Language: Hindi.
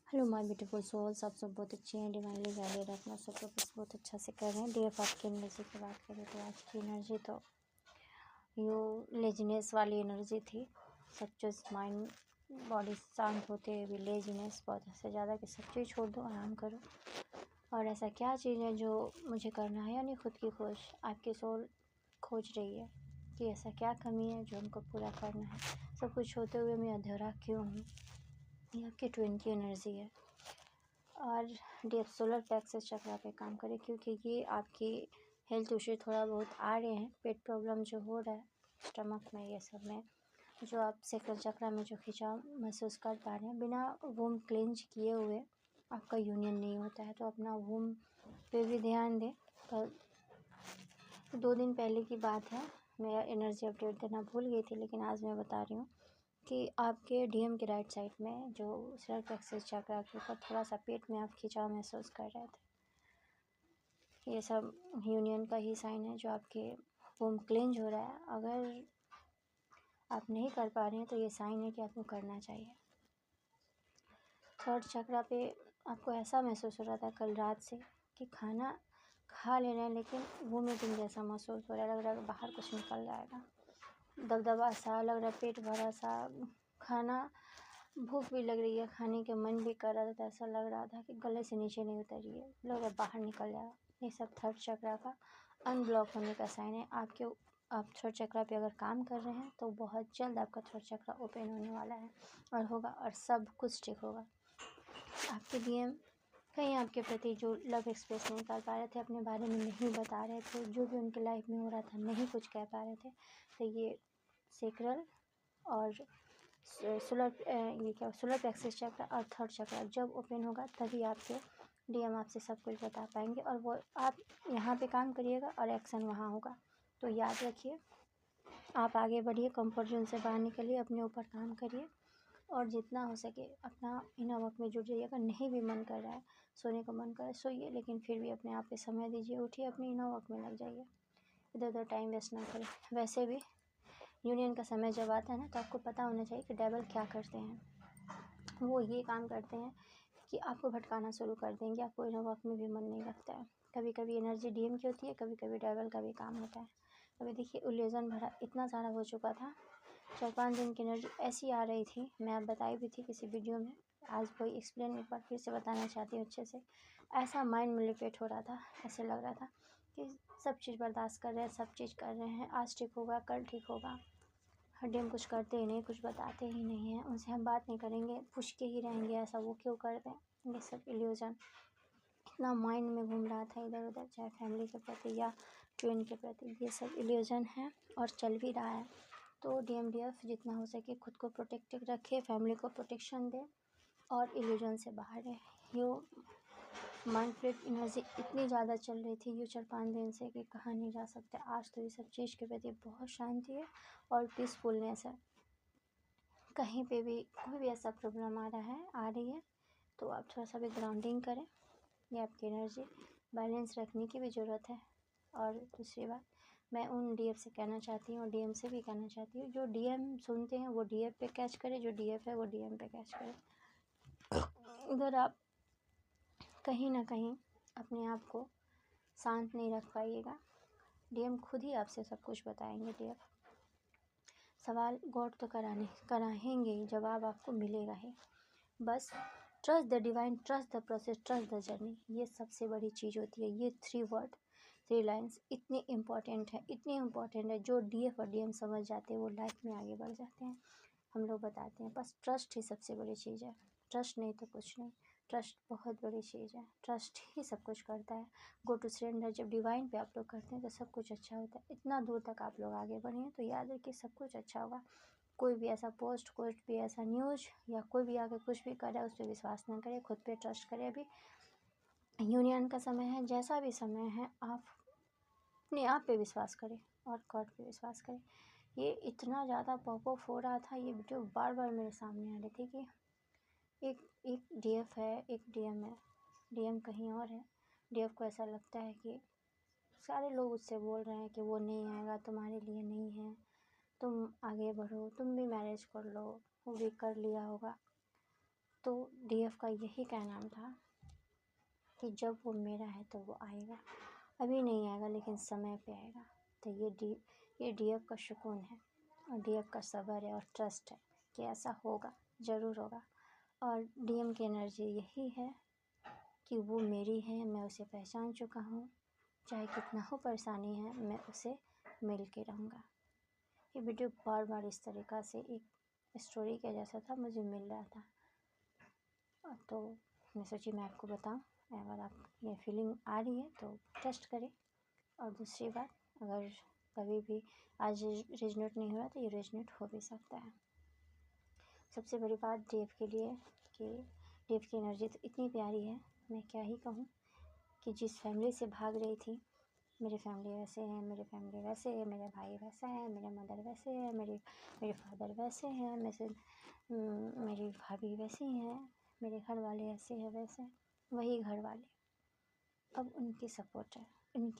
हेलो माय ब्यूटीफुल सोल्स, आप सब बहुत अच्छे हैं, डिवाइनली गाइडेड, अपना सब कुछ बहुत अच्छा से कर रहे हैं। डीएफ आपकी एनर्जी की बात करें तो आज की एनर्जी तो लेजीनेस वाली एनर्जी थी। सब चीज़ माइंड बॉडी शांत होते हुए भी लेजीनेस बहुत से ज़्यादा कि सब चीज़ छोड़ दो, आराम करो। और ऐसा क्या चीज़ है जो मुझे करना है, यानी खुद की खोज। आपकी सोल खोज रही है कि ऐसा क्या कमी है जो हमको पूरा करना है। सब कुछ होते हुए मैं अधूरा क्यों हूँ। ये आपकी ट्विन की एनर्जी है। और डीएफ सोलर प्लेक्सस चक्र पे काम करें, क्योंकि ये आपकी हेल्थ इशू थोड़ा बहुत आ रहे हैं। पेट प्रॉब्लम जो हो रहा है स्टमक में, ये सब में जो आप सेक्रल चक्र में जो खिंचाव महसूस कर पा रहे हैं, बिना वूम क्लेंज किए हुए आपका यूनियन नहीं होता है। तो अपना वूम पे भी ध्यान दें। कल 2 दिन पहले की बात है, मैं एनर्जी अपडेट देना भूल गई थी, लेकिन आज मैं बता रही हूँ कि आपके डीएम के राइट साइड में जो सोलर प्लेक्सस चक्र के ऊपर थोड़ा सा पेट में आप खिंचाव महसूस कर रहे थे। ये सब यूनियन का ही साइन है जो आपके वूम क्लेंज हो रहा है। अगर आप नहीं कर पा रहे हैं तो ये साइन है कि आपको करना चाहिए। थर्ड चक्र पे आपको ऐसा महसूस हो रहा था कल रात से कि खाना खा ले रहे हैं, लेकिन वोमिटिंग जैसा महसूस हो रहा है। लग रहा है बाहर कुछ निकल जाएगा, दबदबा सा लग रहा है, पेट भरा सा, खाना भूख भी लग रही है, खाने के मन भी कर रहा था। तो ऐसा लग रहा था कि गले से नीचे नहीं उतर रही है, लग रहा है बाहर निकल जाएगा। ये सब थर्ड चक्र का अनब्लॉक होने का साइन है। आप थर्ड चक्र पे अगर काम कर रहे हैं तो बहुत जल्द आपका थर्ड चक्र ओपन होने वाला है और होगा, और सब कुछ ठीक होगा। आपके डीएम कहीं आपके प्रति जो लव एक्सप्रेस नहीं कर पा रहे थे, अपने बारे में नहीं बता रहे थे, जो भी उनके लाइफ में हो रहा था नहीं कुछ कह पा रहे थे, तो ये सेक्रल और सोलर प्लेक्सस चक्र और थर्ड चक्र जब ओपन होगा तभी आपके डीएम आपसे सब कुछ बता पाएंगे। और वो आप यहाँ पे काम करिएगा और एक्शन वहाँ होगा। तो याद रखिए, आप आगे बढ़िए, कंफर्ट जोन से बाहर निकलिए, अपने ऊपर काम करिए और जितना हो सके अपना इनर वर्क में जुट जाइए। अगर नहीं भी मन कर रहा है, सोने का मन कर रहा है, सोइए, लेकिन फिर भी अपने आप पे समय दीजिए, उठिए, अपने इनर वर्क में लग जाइए, इधर उधर टाइम वेस्ट ना करें। वैसे भी यूनियन का समय जब आता है ना, तो आपको पता होना चाहिए कि डेविल क्या करते हैं। वो ये काम करते हैं कि आपको भटकाना शुरू कर देंगे, आपको इनर वर्क में भी मन नहीं लगता है। कभी कभी एनर्जी डीएम की होती है, कभी कभी डेविल का भी काम होता है। अभी देखिए इल्यूजन भरा इतना सारा हो चुका था, 4-5 दिन की एनर्जी ऐसी आ रही थी, मैं आप बताई भी थी किसी वीडियो में, आज वही एक्सप्लेन एक बार फिर से बताना चाहती हूँ अच्छे से। ऐसा माइंड मैनिपुलेट हो रहा था, ऐसे लग रहा था कि सब चीज़ बर्दाश्त कर रहे हैं, सब चीज़ कर रहे हैं, आज ठीक होगा, कल ठीक होगा। हड्डियाँ कुछ करते ही नहीं, कुछ बताते ही नहीं हैं, उनसे हम बात नहीं करेंगे, पूछ के ही रहेंगे ऐसा वो क्यों कर रहे हैं। ये सब इल्यूजन इतना माइंड में घूम रहा था इधर उधर, चाहे फैमिली के प्रति या ट्विन के प्रति, ये सब इल्यूजन है और चल भी रहा है। तो डीएफ जितना हो सके खुद को प्रोटेक्टेड रखे, फैमिली को प्रोटेक्शन दे और इल्यूजन से बाहर है। यो माइंडफ्रेट एनर्जी इतनी ज़्यादा चल रही थी 4-5 दिन से कि कहा नहीं जा सकता। आज तो ये सब चीज़ के प्रति बहुत शांति है और पीसफुलनेस है। कहीं पे भी कोई भी ऐसा प्रॉब्लम आ रही है तो आप थोड़ा सा भी ग्राउंडिंग करें। ये आपकी एनर्जी बैलेंस रखने की भी ज़रूरत है। और दूसरी बात, मैं उन डीएफ से कहना चाहती हूँ, डीएम से भी कहना चाहती हूँ, जो डीएम सुनते हैं वो डीएफ पे कैच करे, जो डीएफ है वो डीएम पे कैच करे। अगर आप कहीं ना कहीं अपने आप को शांत नहीं रख पाइएगा, डीएम खुद ही आपसे सब कुछ बताएंगे। डीएफ सवाल गॉड तो कराएंगे ही, जवाब आपको मिलेगा ही। बस trust the divine, trust the process, trust the journey, ये सबसे बड़ी चीज़ होती है। ये 3 लाइन्स इतनी इम्पॉर्टेंट है, इतनी इम्पॉर्टेंट है, जो डीएफ और डीएम समझ जाते हैं वो लाइफ में आगे बढ़ जाते हैं। हम लोग बताते हैं बस ट्रस्ट ही सबसे बड़ी चीज़ है, ट्रस्ट नहीं तो कुछ नहीं। ट्रस्ट बहुत बड़ी चीज़ है, ट्रस्ट ही सब कुछ करता है। गो टू सरेंडर जब डिवाइन पे आप लोग करते हैं तो सब कुछ अच्छा होता है। इतना दूर तक आप लोग आगे बढ़े हैं तो याद रखिए सब कुछ अच्छा होगा। कोई भी ऐसा पोस्ट, कोई भी ऐसा न्यूज़ या कोई भी आगे कुछ भी कर रहा है उस पर विश्वास ना करें, खुद पे ट्रस्ट करें। अभी यूनियन का समय है, जैसा भी समय है आप अपने आप पे विश्वास करें और गॉड पे विश्वास करें। ये इतना ज़्यादा पॉप अप हो रहा था, ये वीडियो बार बार मेरे सामने आ रही थी कि एक डीएफ है, एक डीएम है, डीएम कहीं और है। डीएफ को ऐसा लगता है कि सारे लोग उससे बोल रहे हैं कि वो नहीं आएगा, तुम्हारे लिए नहीं है, तुम आगे बढ़ो, तुम भी मैरिज कर लो, वो भी कर लिया होगा, तो डीएफ का यही कहना था कि जब वो मेरा है तो वो आएगा, अभी नहीं आएगा लेकिन समय पे आएगा। तो ये डीएफ का सुकून है और डीएफ का सब्र है और ट्रस्ट है कि ऐसा होगा, ज़रूर होगा। और डीएम की एनर्जी यही है कि वो मेरी है, मैं उसे पहचान चुका हूँ, चाहे कितना हो परेशानी है मैं उसे मिल के रहूँगा। ये वीडियो बार बार इस तरीक़ा से एक स्टोरी के जैसा था, मुझे मिल रहा था, तो मैं सोची मैं आपको बताऊं। अगर आप ये फीलिंग आ रही है तो टेस्ट करें। और दूसरी बात, अगर कभी भी आज रेजोनेट नहीं हो रहा तो ये रेजोनेट हो भी सकता है। सबसे बड़ी बात डेव के लिए कि डेव की एनर्जी तो इतनी प्यारी है, मैं क्या ही कहूँ, कि जिस फैमिली से भाग रही थी, मेरे फैमिली वैसे हैं, मेरे फैमिली वैसे है, मेरे भाई वैसा है, मेरे मदर वैसे है, मेरे फादर वैसे हैं, मेरी भाभी वैसी हैं, मेरे घर वाले ऐसे हैं वैसे, वही घर वाले अब उनकी सपोर्ट है, उनकी